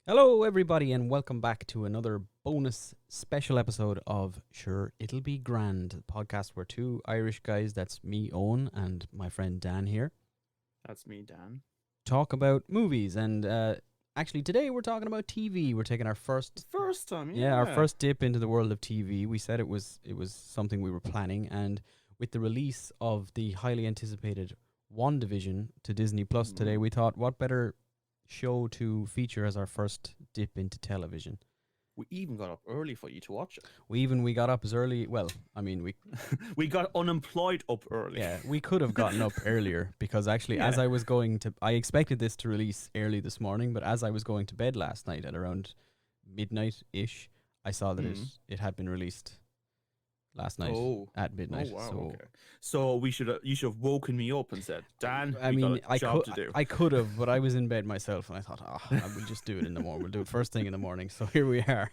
Hello, everybody, and welcome back to another bonus special episode of Sure It'll Be Grand, the podcast where two Irish guys, that's me, Owen, and my friend Dan here, That's me, Dan. talk about movies. And actually, today we're talking about TV. We're taking our first time, our first dip into the world of TV. We said it was something we were planning, and with the release of the highly anticipated WandaVision to Disney Plus today, we thought, what better show to feature as our first dip into television. We even got up early for you to watch it. We got up as early. Well, I mean, we got unemployed up early. Yeah, we could have gotten up earlier because actually, as I was going to, I expected this to release early this morning, but as I was going to bed last night at around midnight ish, I saw that it had been released last night at midnight. Oh, wow, okay. So you should have woken me up and said, Dan, I mean, got a job to do. I could have, but I was in bed myself, and I thought, I will just do it in the morning. We'll do it first thing in the morning. So here we are.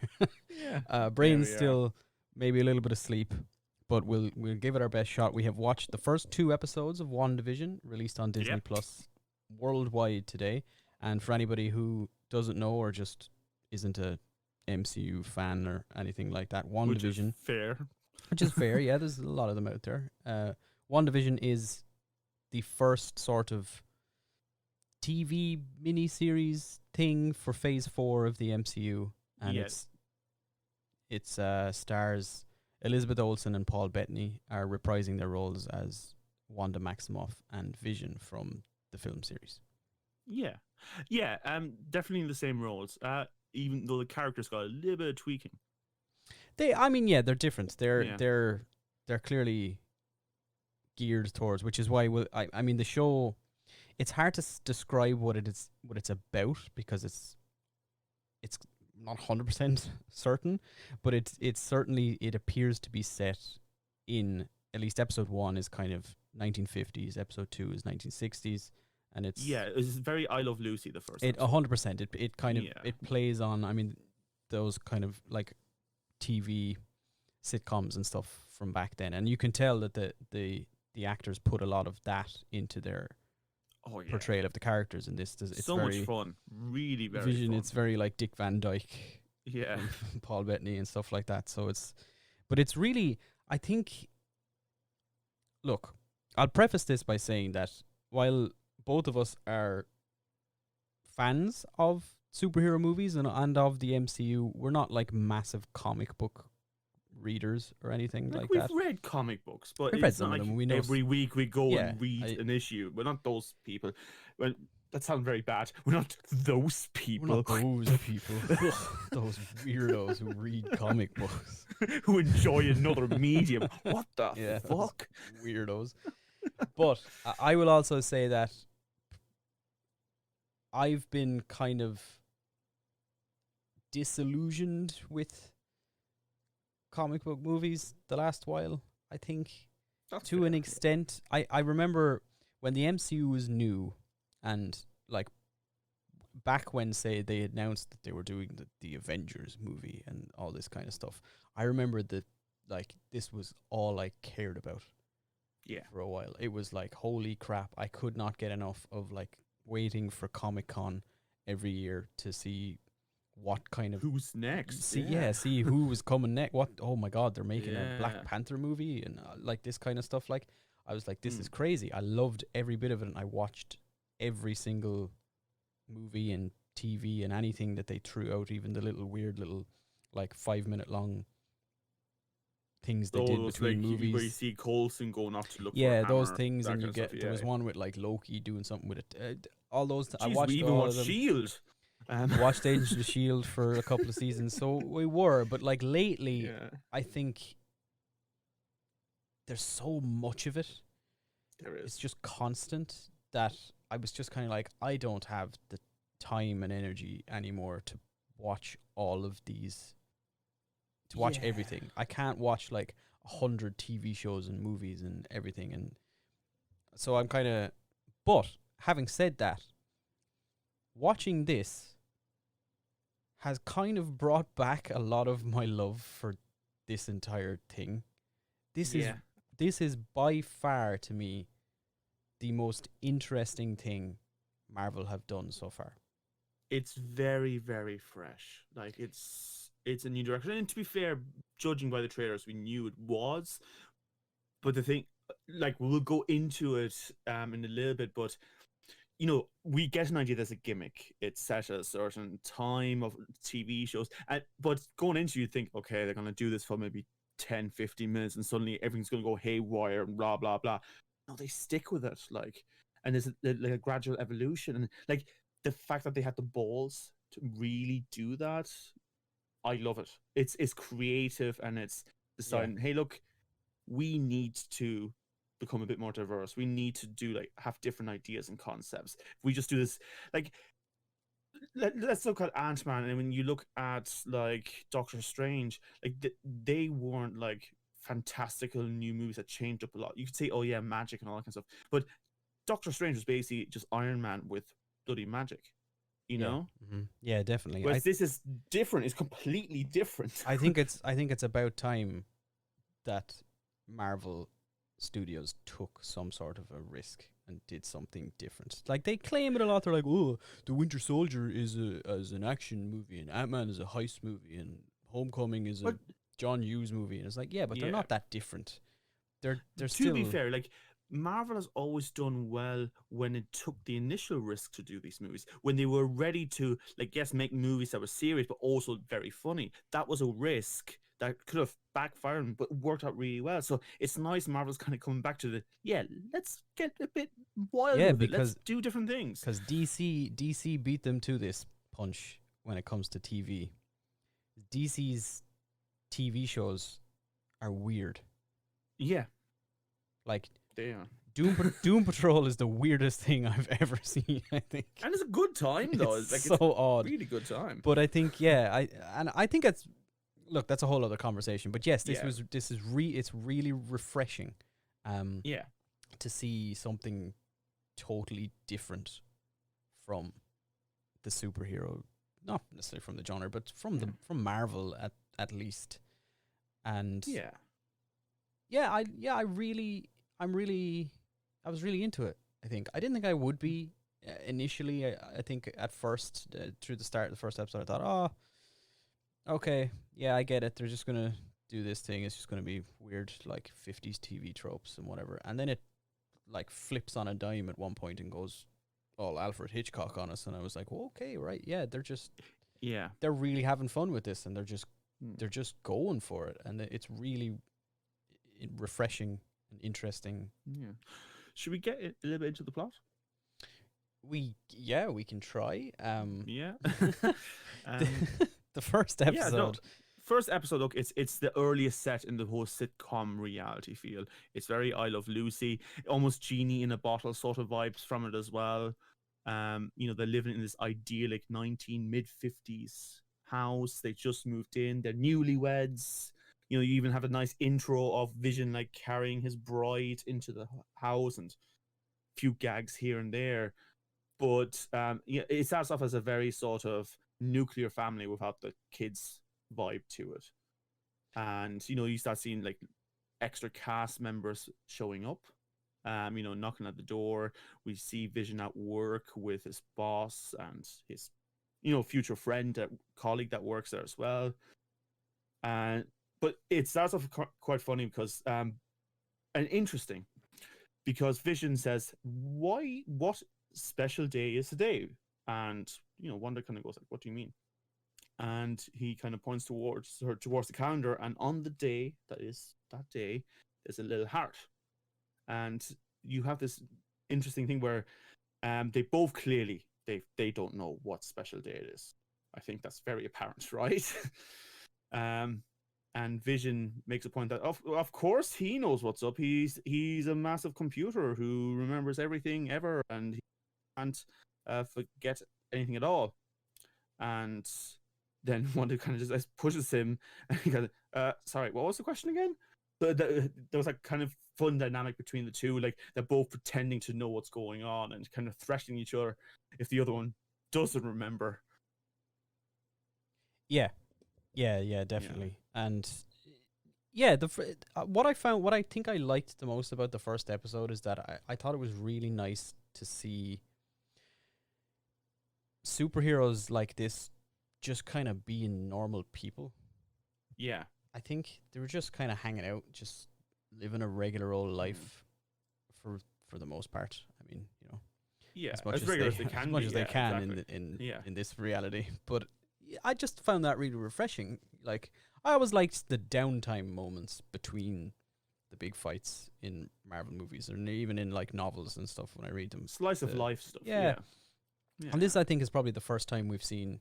Brain's still maybe a little bit of sleep, but we'll give it our best shot. We have watched the first 2 episodes of WandaVision, released on Disney Plus worldwide today. And for anybody who doesn't know or just isn't a MCU fan or anything like that, WandaVision, Which is fair, yeah, there's a lot of them out there. WandaVision is the first sort of TV miniseries thing for Phase 4 of the MCU, and it stars Elizabeth Olsen and Paul Bettany are reprising their roles as Wanda Maximoff and Vision from the film series. Definitely the same roles. Even though the characters got a little bit of tweaking. They're different. They're clearly geared towards, which is why I mean the show. It's hard to describe what it's about because it's not 100% certain, but it's certainly, it appears to be set in, at least episode 1 is kind of 1950s, episode 2 is 1960s, and it's very I Love Lucy, the first. 100%. It kind of it plays on. I mean, those kind of like TV sitcoms and stuff from back then, and you can tell that the actors put a lot of that into their portrayal of the characters in this. It's so much fun, really very Vision. fun. It's very like Dick Van Dyke, Paul Bettany and stuff like that. So it's really, I think. Look, I'll preface this by saying that while both of us are fans of superhero movies and of the MCU, we're not like massive comic book readers or anything like that. We've read comic books, but we've it's not like we know every week we go and read an issue. We're not those people. Well, that sounds very bad. We're not those people. We're not those people. Those weirdos who read comic books. Who enjoy another medium. What the fuck? Weirdos. But I will also say that I've been kind of disillusioned with comic book movies the last while, I think. That's to an extent. I remember when the MCU was new, and like back when, say, they announced that they were doing the Avengers movie and all this kind of stuff, I remember that like this was all I cared about for a while. It was like, holy crap, I could not get enough of like waiting for Comic-Con every year to see what kind of who's next. See who was coming next. Oh my god, they're making a Black Panther movie and like this kind of stuff. Like I was like, this is crazy. I loved every bit of it, and I watched every single movie and TV and anything that they threw out, even the weird little like 5-minute long things they did between movies. Where you see Coulson going off to look for those hammer, things, and you get there was one with like Loki doing something with it. All those. I watched we even all watched of them. Shield. Watched Agents of the Shield for a couple of seasons, so we were. But like lately, I think there's so much of it. There is. It's just constant that I was just kind of like, I don't have the time and energy anymore to watch all of these, to watch everything. I can't watch like 100 TV shows and movies and everything, and so I'm kind of. But having said that, watching this has kind of brought back a lot of my love for this entire thing. This is Yeah. this is by far to me the most interesting thing Marvel have done so far. It's very, very fresh. Like it's a new direction. And to be fair, judging by the trailers, we knew it was. But the thing, like, we'll go into it in a little bit, but you know, we get an idea there's a gimmick. It's set at a certain time of TV shows. But going into, you think, okay, they're going to do this for maybe 10, 15 minutes, and suddenly everything's going to go haywire and blah, blah, blah. No, they stick with it. Like, and there's like a gradual evolution. And like the fact that they had the balls to really do that, I love it. It's creative, and it's deciding, hey, look, we need to become a bit more diverse. We need to do like have different ideas and concepts. If we just do this, like let's look at Ant-Man, and when you look at like Doctor Strange, like they weren't like fantastical new movies that changed up a lot. You could say, oh yeah, magic and all that kind of stuff, but Doctor Strange was basically just Iron Man with bloody magic. You know? Mm-hmm. Yeah, definitely. Whereas this is different. It's completely different. I think it's about time that Marvel Studios took some sort of a risk and did something different. Like, they claim it a lot. They're like, oh, the Winter Soldier is an action movie, and Ant-Man is a heist movie, and Homecoming is a John Hughes movie. And it's like, yeah, but they're not that different. They're still... To be fair, like, Marvel has always done well when it took the initial risk to do these movies. When they were ready to, like, yes, make movies that were serious, but also very funny. That was a risk that could have backfired, but worked out really well. So it's nice Marvel's kind of coming back to let's get a bit wild with it. Let's do different things. Because DC beat them to this punch when it comes to TV. DC's TV shows are weird. Yeah. Like, they are. Doom Patrol is the weirdest thing I've ever seen, I think. And it's a good time, though. It's like, so odd. Really good time. But I think, I think it's... Look, that's a whole other conversation. But yes, it's really refreshing. To see something totally different from the superhero, not necessarily from the genre, but from from Marvel at least. And I was really into it. I think I didn't think I would be initially. I think at first, through the start of the first episode, I thought, oh, okay, yeah, I get it. They're just gonna do this thing. It's just gonna be weird, like 50s TV tropes and whatever. And then it like flips on a dime at one point and goes all Alfred Hitchcock on us. And I was like, well, okay, right, yeah, they're really having fun with this, and they're just going for it, and it's really refreshing and interesting. Yeah. Should we get a little bit into the plot? We can try. The first episode. First episode, look, it's the earliest set in the whole sitcom reality feel. It's very I Love Lucy, almost Genie in a Bottle sort of vibes from it as well. They're living in this idyllic mid-50s house. They just moved in. They're newlyweds. You even have a nice intro of Vision like carrying his bride into the house, and a few gags here and there. But it starts off as a very sort of nuclear family without the kids vibe to it. And you start seeing like extra cast members showing up, knocking at the door. We see Vision at work with his boss and his future friend, colleague that works there as well. But it starts off quite funny because and interesting, because Vision says, what special day is today? And Wanda kind of goes like, what do you mean? And he kind of points towards the calendar, and on the day there's a little heart. And you have this interesting thing where they both clearly they don't know what special day it is. I think that's very apparent, right? And Vision makes a point that of course he knows what's up. He's a massive computer who remembers everything ever, and he can't forget anything at all. And then Wanda kind of just pushes him, and he goes, sorry, what was the question again? There was like kind of fun dynamic between the two, like they're both pretending to know what's going on and kind of threatening each other if the other one doesn't remember. Yeah, yeah, definitely. And yeah, what I think I liked the most about the first episode is that I thought it was really nice to see superheroes like this just kind of being normal people. Yeah. I think they were just kind of hanging out, just living a regular old life for the most part. I mean, Yeah, as much as as regular they, as they can as much be. as they Yeah, can exactly. in this reality. But I just found that really refreshing. Like, I always liked the downtime moments between the big fights in Marvel movies, and even in like novels and stuff when I read them. Slice of life stuff. Yeah. Yeah. And this, I think, is probably the first time we've seen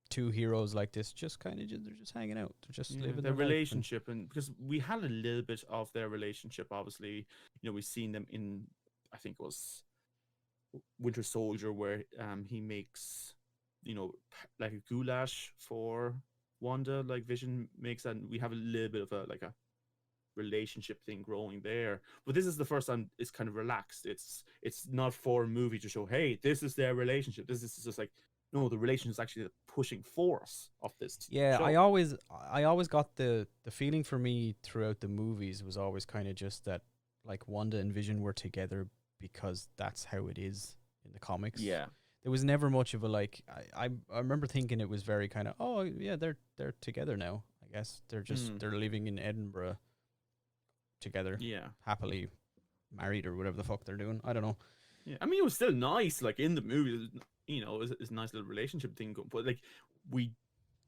two heroes like this just kind of they're just hanging out. They're just living their their relationship, and because we had a little bit of their relationship, obviously, we've seen them in, I think it was Winter Soldier, where he makes, like a goulash for Wanda, like Vision makes, and we have a little bit of a relationship thing growing there. But this is the first time it's kind of relaxed. It's not for a movie to show, hey, this is their relationship. This is just like, no, the relationship is actually the pushing force of this show. I always got the feeling for me throughout the movies was always kind of just that, like, Wanda and Vision were together because that's how it is in the comics. Yeah. There was never much of a, like, I remember thinking it was very kind of, oh yeah, they're together now. I guess they're just they're living in Edinburgh together. Yeah. Happily married or whatever the fuck they're doing. I don't know. Yeah. I mean, it was still nice, like in the movie, it's a nice little relationship thing going, but like we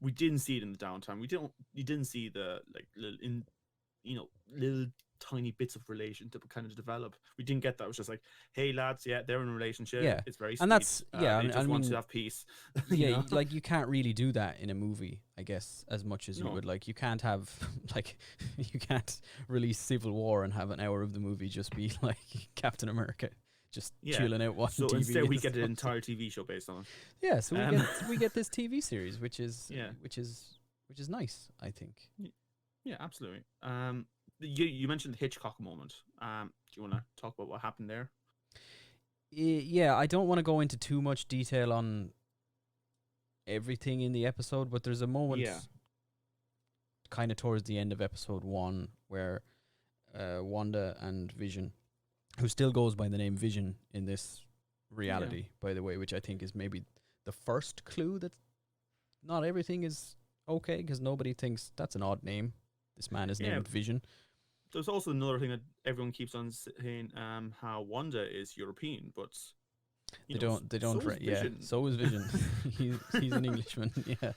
didn't see it in the downtime. You didn't see the like little tiny bits of relation to kind of develop. We didn't get that. It was just like, hey lads, yeah, they're in a relationship. Yeah. It's very sweet. And that's they just want to have peace. Yeah, like, you can't really do that in a movie, I guess, as much as you would. Like, you can't have like you can't release Civil War and have an hour of the movie just be like Captain America just chilling out watching TV. So instead we get an entire TV show based on it. Yeah, so we get this TV series, which is nice, I think. Yeah, absolutely. You mentioned the Hitchcock moment. Do you want to talk about what happened there? Yeah, I don't want to go into too much detail on everything in the episode, but there's a moment kind of towards the end of episode 1 where Wanda and Vision, who still goes by the name Vision in this reality, by the way, which I think is maybe the first clue that not everything is okay, because nobody thinks that's an odd name. This man is named Vision. There's also another thing that everyone keeps on saying, how Wanda is European, but they don't. So is Vision. he's an Englishman. Yeah,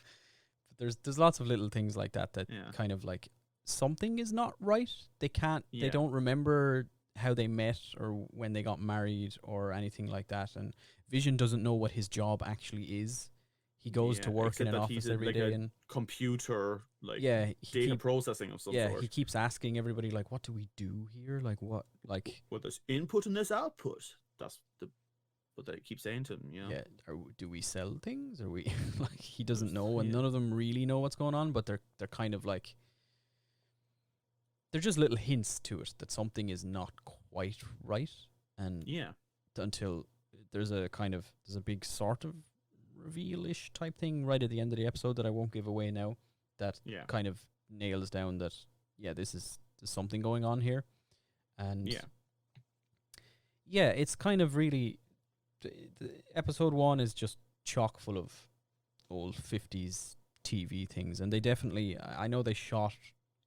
but there's lots of little things like that kind of like something is not right. They can't. They don't remember how they met or when they got married or anything like that. And Vision doesn't know what his job actually is. He goes to work in an office every day and computer, like data processing of some sort. Yeah, he keeps asking everybody, like, what do we do here? Like, what? Like, well, there's input and there's output. That's what they keep saying to him. Yeah. Do we sell things? Or we like, he doesn't know, and none of them really know what's going on. But they're kind of like, they're just little hints to it that something is not quite right. And until there's a big sort of reveal-ish type thing right at the end of the episode that I won't give away now, that kind of nails down that there's something going on here. And it's kind of really the episode 1 is just chock full of old 50s TV things, and they definitely, I know they shot,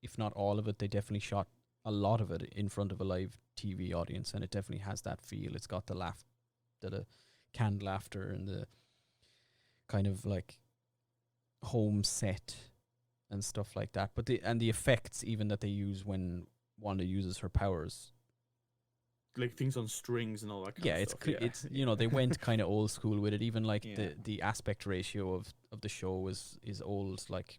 if not all of it, they definitely shot a lot of it in front of a live TV audience, and it definitely has that feel. It's got the canned laughter and the kind of like home set and stuff like that. But the effects even that they use when Wanda uses her powers, like things on strings and all that kind of stuff. It's they went kind of old school with it. Even like the aspect ratio of the show is old, like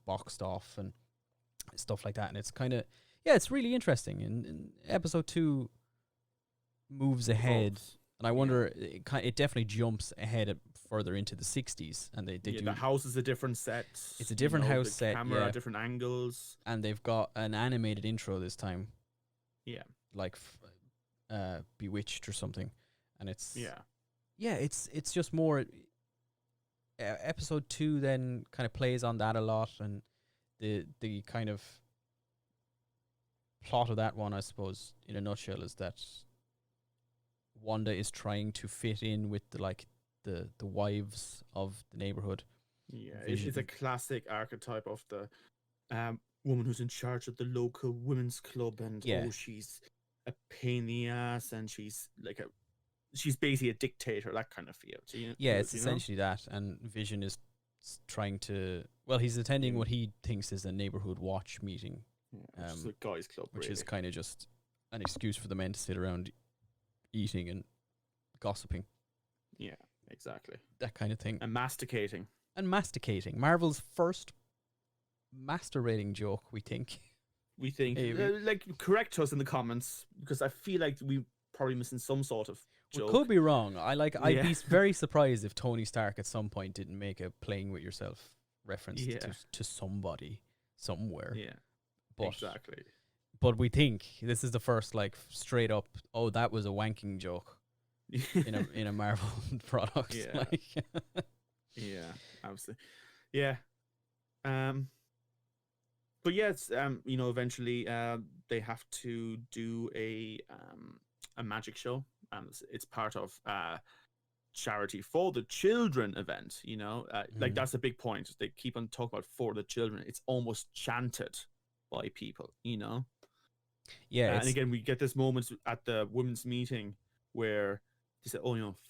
boxed off and stuff like that. And it's kind of it's really interesting. And episode 2 moves ahead. And I wonder, it definitely jumps ahead further into the 60s, and they do. The house is a different set. It's a different house set. Camera, different angles, and they've got an animated intro this time. Yeah, like Bewitched or something, and it's it's just more. episode 2 then kind of plays on that a lot, and the kind of plot of that one, I suppose, in a nutshell, is that Wanda is trying to fit in with the wives of the neighborhood. Yeah, it's a classic archetype of the woman who's in charge of the local women's club, and she's a pain in the ass, and she's basically a dictator, that kind of feel. So, it's essentially that, and Vision is trying to. Well, he's attending what he thinks is a neighborhood watch meeting, which is a guys' club, which really. is kind of just an excuse for the men to sit around eating and gossiping. Yeah, exactly. That kind of thing. And masticating. Marvel's first masturbating joke, we think. Correct us in the comments, because I feel like we probably missing some sort of joke. Could be wrong. I'd be very surprised if Tony Stark at some point didn't make a playing with yourself reference to somebody somewhere. Yeah, exactly. But we think this is the first straight up, oh, that was a wanking joke in a Marvel product. Yeah. Yeah, absolutely. Yeah. But yes, eventually they have to do a magic show. It's part of charity for the children event, that's a big point. They keep on talking about for the children. It's almost chanted by people, Yeah. And again, we get this moment at the women's meeting where they say,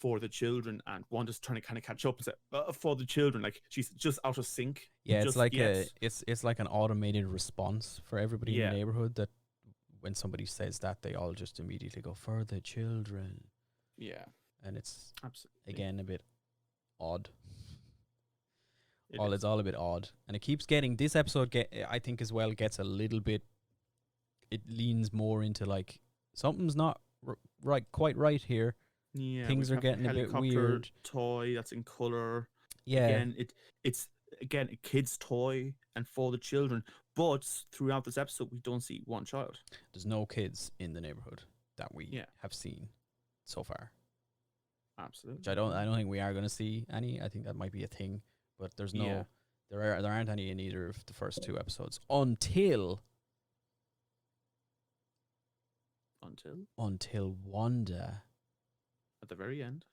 for the children, and Wanda's trying to kind of catch up and say, for the children, like she's just out of sync. Yeah, it's like it's like an automated response for everybody in the neighborhood, that when somebody says that, they all just immediately go, for the children. Yeah. And it's absolutely, again, a bit odd. It's all a bit odd, and it keeps getting. This episode, I think as well, gets a little bit. It leans more into something's not quite right here. Yeah, things are getting a bit weird. Toy that's in color. Yeah, again, it's a kid's toy and for the children. But throughout this episode, we don't see one child. There's no kids in the neighborhood that we have seen so far. Absolutely. Which I don't think we are going to see any. I think that might be a thing, but there's no. There aren't any in either of the first 2 episodes until Wanda. At the very end.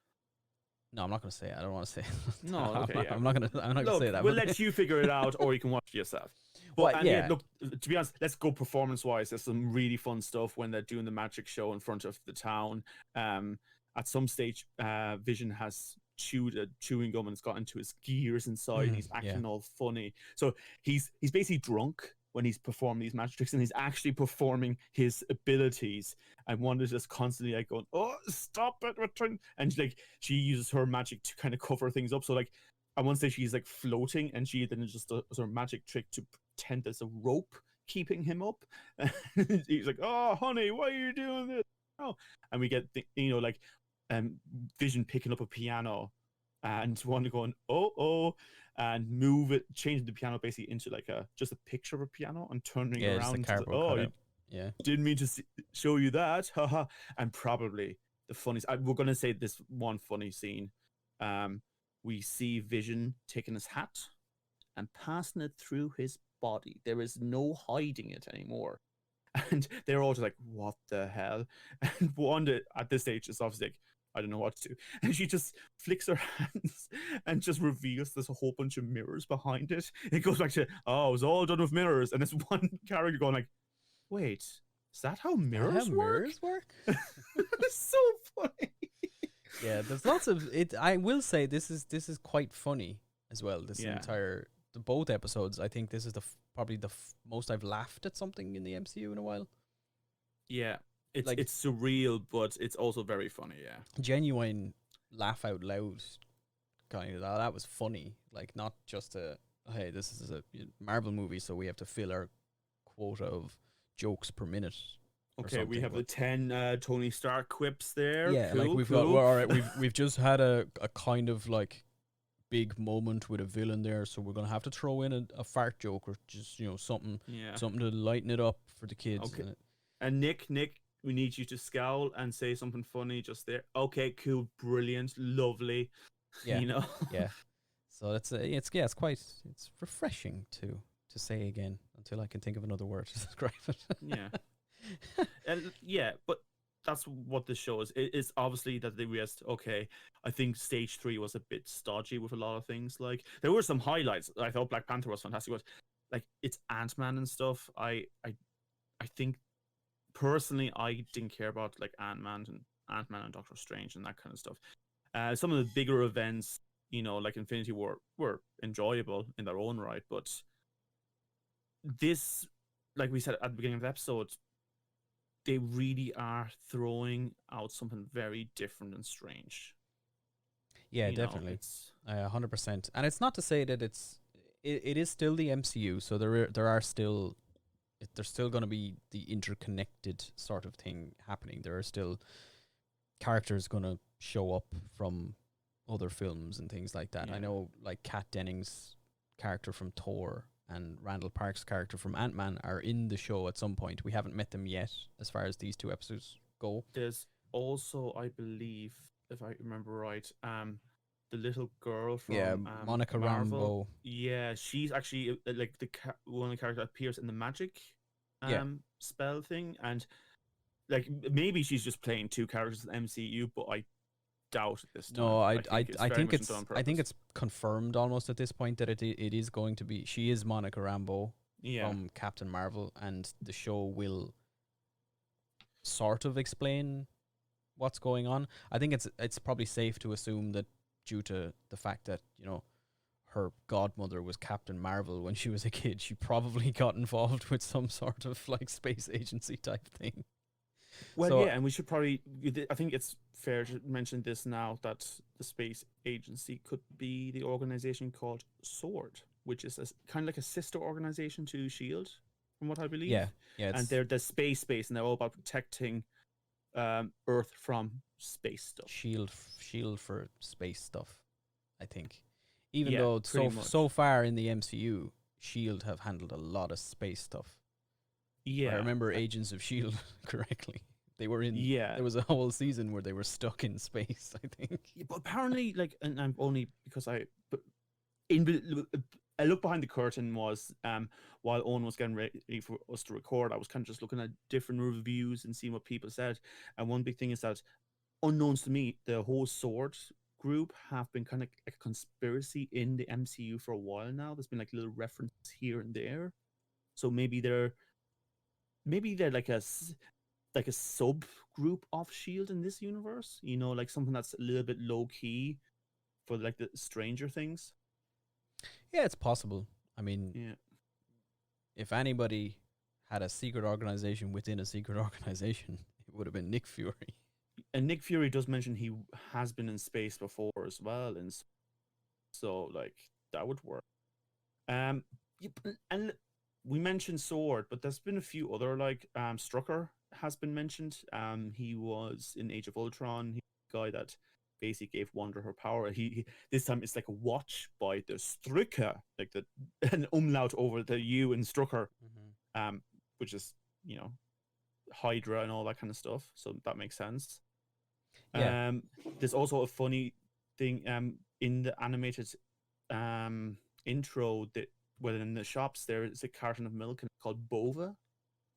No, I'm not going to say it. I don't want to say it. No, okay. I'm not going to say that. We'll let you figure it out, or you can watch it yourself. But look, to be honest, let's go performance-wise. There's some really fun stuff when they're doing the magic show in front of the town. At some stage, Vision has chewed a chewing gum and it's got into his gears inside. And he's acting all funny. So he's basically drunk when he's performing these magic tricks, and he's actually performing his abilities. And Wanda's just constantly going, "Oh, stop it!" And she uses her magic to kind of cover things up. So at one stage she's floating, and she then just does her magic trick to pretend there's a rope keeping him up. He's like, "Oh, honey, why are you doing this?" Oh, and we get Vision picking up a piano, and Wanda going, "Oh," and changing the piano basically into just a picture of a piano and turning it around. Didn't mean to show you that, haha. And probably the funniest. We're gonna say this one funny scene. We see Vision taking his hat and passing it through his body. There is no hiding it anymore. And they're all just like, "What the hell?" And Wanda at this stage is obviously I don't know what to do. And she just flicks her hands and just reveals there's a whole bunch of mirrors behind it. It goes back to, it was all done with mirrors. And there's one character going wait, is that how mirrors work? It's so funny. Yeah, there's lots of it. I will say this is quite funny as well. Both episodes, I think this is probably the most I've laughed at something in the MCU in a while. Yeah. It's surreal, but it's also very funny, yeah. Genuine laugh out loud kind of. That was funny. Not just hey, this is a Marvel movie, so we have to fill our quota of jokes per minute. Okay, we have the 10 Tony Stark quips there. Yeah, cool, we've got, all right, we've just had a kind of big moment with a villain there, so we're gonna have to throw in a fart joke or just something to lighten it up for the kids. Okay. And Nick, we need you to scowl and say something funny just there. Okay, cool, brilliant, lovely. Yeah. Yeah. So it's refreshing to say again until I can think of another word to describe it. Yeah. And yeah, but that's what this show is. It's obviously that they realized, okay, I think stage 3 was a bit stodgy with a lot of things. Like there were some highlights. I thought Black Panther was fantastic, but like it's Ant-Man and stuff. I think personally I didn't care about like Ant-Man and Doctor Strange and that kind of stuff. Some of the bigger events, like Infinity War, were enjoyable in their own right, but this, like we said at the beginning of the episode, they really are throwing out something very different and strange. Yeah, definitely. 100%. And it's not to say that it is still the MCU, so there's still going to be the interconnected sort of thing happening. There are still characters going to show up from other films and things like that. Yeah. I know like Kat Dennings' character from Thor and Randall Park's character from Ant-Man are in the show at some point. We haven't met them yet as far as these 2 episodes go. There's also, I believe, if I remember right, the little girl from Monica Marvel. Rambeau. Yeah, she's actually like one of the characters that appears in the magic spell thing, and like maybe she's just playing 2 characters in the MCU, but I doubt at this time. No, I think it's confirmed almost at this point that it is going to be. She is Monica Rambeau from Captain Marvel, and the show will sort of explain what's going on. I think it's probably safe to assume that due to the fact that her godmother was Captain Marvel when she was a kid, she probably got involved with some sort of like space agency type thing. Well, so, and we should probably, I think it's fair to mention this now, that the space agency could be the organization called SWORD, which is kind of like a sister organization to S.H.I.E.L.D., from what I believe. Yeah. And they're the space, and they're all about protecting Earth from space stuff. Shield for space stuff, I think. Even though so far in the MCU, S.H.I.E.L.D. have handled a lot of space stuff. Yeah, I remember Agents of S.H.I.E.L.D. correctly. They were in. Yeah, there was a whole season where they were stuck in space, I think. Yeah, but apparently, like, and I'm only because I look behind the curtain was while Owen was getting ready for us to record, I was kind of just looking at different reviews and seeing what people said. And one big thing is that, unknowns to me, the whole SWORD group have been kind of like a conspiracy in the MCU for a while now. There's been like little references here and there, so maybe they're like a subgroup of S.H.I.E.L.D. in this universe, like something that's a little bit low key for like the Stranger Things. Yeah, it's possible. I mean, if anybody had a secret organization within a secret organization, it would have been Nick Fury. And Nick Fury does mention he has been in space before as well, and so like that would work. And we mentioned SWORD, but there's been a few other, like Strucker has been mentioned. He was in Age of Ultron. He's the guy that basically gave Wanda her power. He this time it's like a watch by the Strucker, like an umlaut over the U in Strucker, which is Hydra and all that kind of stuff. So that makes sense. Yeah. There's also a funny thing in the animated intro that. Well, in the shops, there is a carton of milk called Bova,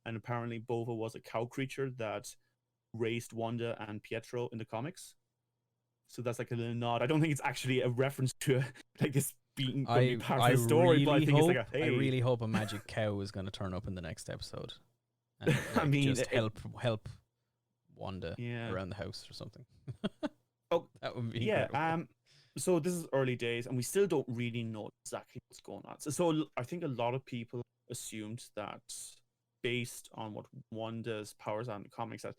and apparently Bova was a cow creature that raised Wanda and Pietro in the comics. So that's like a little nod. I don't think it's actually a reference to like this being part of the story, but I think it's like I really hope a magic cow is going to turn up in the next episode. And, like, I mean, just help Wanda around the house or something. That would be incredible. So this is early days, and we still don't really know exactly what's going on. So I think a lot of people assumed that, based on what Wanda's powers are in the comics, that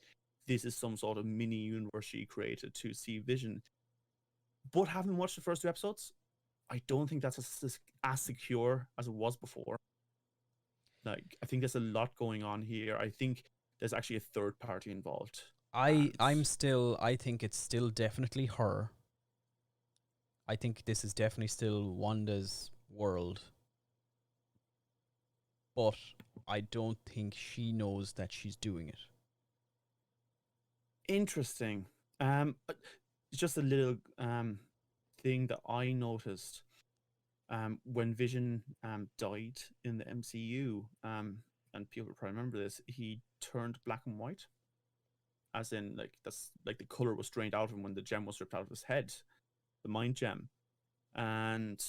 this is some sort of mini universe she created to see Vision. But having watched the first 2 episodes, I don't think that's as secure as it was before. Like, I think there's a lot going on here. I think there's actually a third party involved. I think it's still definitely her. I think this is definitely still Wanda's world. But I don't think she knows that she's doing it. Interesting. Just a little thing that I noticed. when Vision died in the MCU, and people probably remember this, he turned black and white, as in like that's like the color was drained out of him when the gem was ripped out of his head, the mind gem. And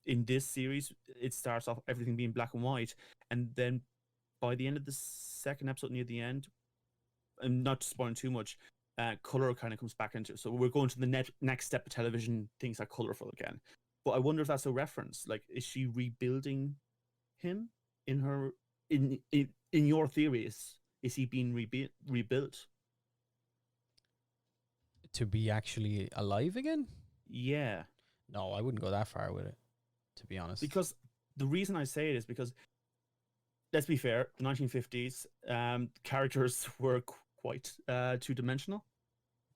in this series, it starts off everything being black and white, and then by the end of the second episode, near the end, and not spoiling too much, color kind of comes back into it. So we're going to the next step of television. Things are colorful again. But I wonder if that's a reference. Like, is she rebuilding him in her in your theories? Is he being rebuilt to be actually alive again? Yeah. No, I wouldn't go that far with it, to be honest. Because the reason I say it is because, let's be fair, the 1950s characters were quite two-dimensional,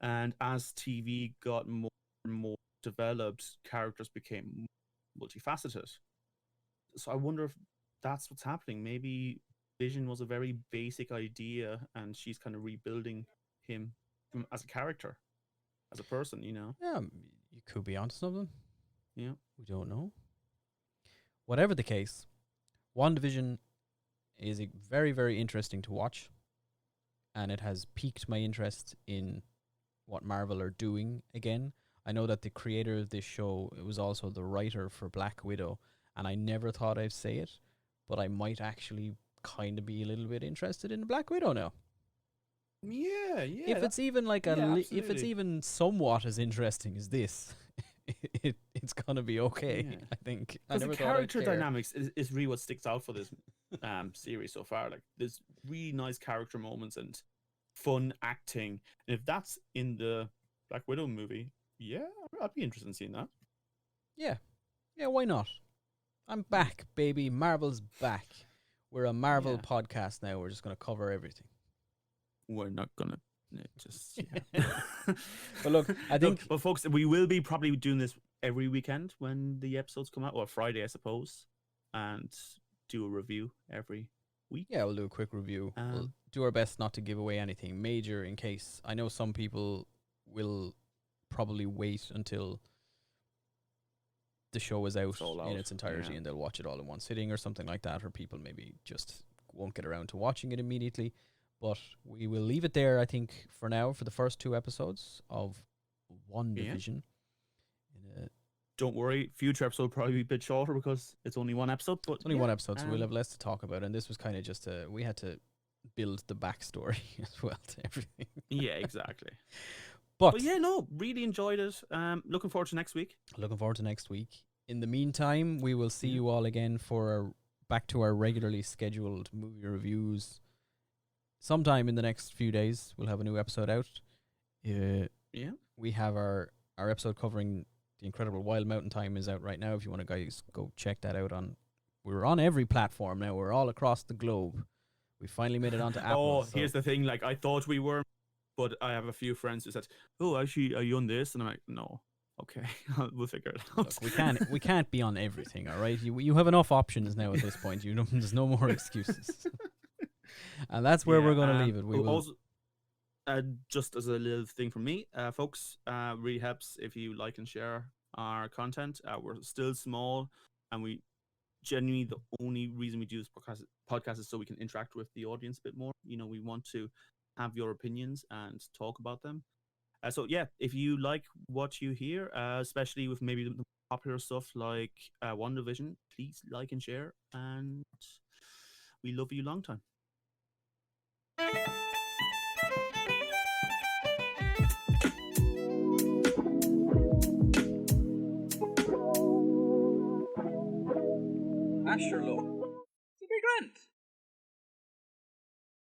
and as TV got more and more developed, characters became multifaceted. So I wonder if that's what's happening. Maybe Vision was a very basic idea, and she's kind of rebuilding him as a character, as a person, you know? Yeah, you could be onto something. Yeah. We don't know. Whatever the case, WandaVision is very, very interesting to watch, and it has piqued my interest in what Marvel are doing again. I know that the creator of this show was also the writer for Black Widow, and I never thought I'd say it, but I might actually kind of be a little bit interested in Black Widow now. Yeah. If it's even like if it's even somewhat as interesting as this, it's gonna be okay. Yeah. I think. Because the character dynamics is really what sticks out for this series so far. Like, there's really nice character moments and fun acting, and if that's in the Black Widow movie, yeah, I'd be interested in seeing that. Yeah, why not? I'm back, baby. Marvel's back. We're a Marvel podcast now. We're just gonna cover everything. We're not gonna just. Yeah. But look, I think. But folks, we will be probably doing this every weekend when the episodes come out, or Friday, I suppose, and do a review every week. Yeah, we'll do a quick review. We'll do our best not to give away anything major, in case I know some people will probably wait until the show is out in its entirety, and they'll watch it all in one sitting or something like that, or people maybe just won't get around to watching it immediately. But we will leave it there, I think, for now, for the first 2 episodes of WandaVision. Don't worry, future episode will probably be a bit shorter because it's only 1 episode. But it's only 1 episode, so we'll have less to talk about. And this was kind of just we had to build the backstory as well to everything. Yeah, exactly. But yeah, no, really enjoyed it. Looking forward to next week. In the meantime, we will see you all again for back to our regularly scheduled movie reviews. Sometime in the next few days, we'll have a new episode out. We have our episode covering The Incredible Wild Mountain Time is out right now. If you want to guys go check that out we're on every platform now. We're all across the globe. We finally made it onto Apple. Here's the thing. Like, I thought we were, but I have a few friends who said, "Oh, actually, are you on this?" And I'm like, "No." Okay, we'll figure it out. Look, we can't be on everything. All right, you have enough options now at this point. There's no more excuses. And that's where we're going to leave it. We will also, just as a little thing from me, folks, really helps if you like and share our content. We're still small, and we genuinely, the only reason we do this podcast is so we can interact with the audience a bit more. You know, we want to have your opinions and talk about them. So yeah, if you like what you hear, especially with maybe the popular stuff like WandaVision, please like and share, and we love you long time. Asher Low. It's a big rant.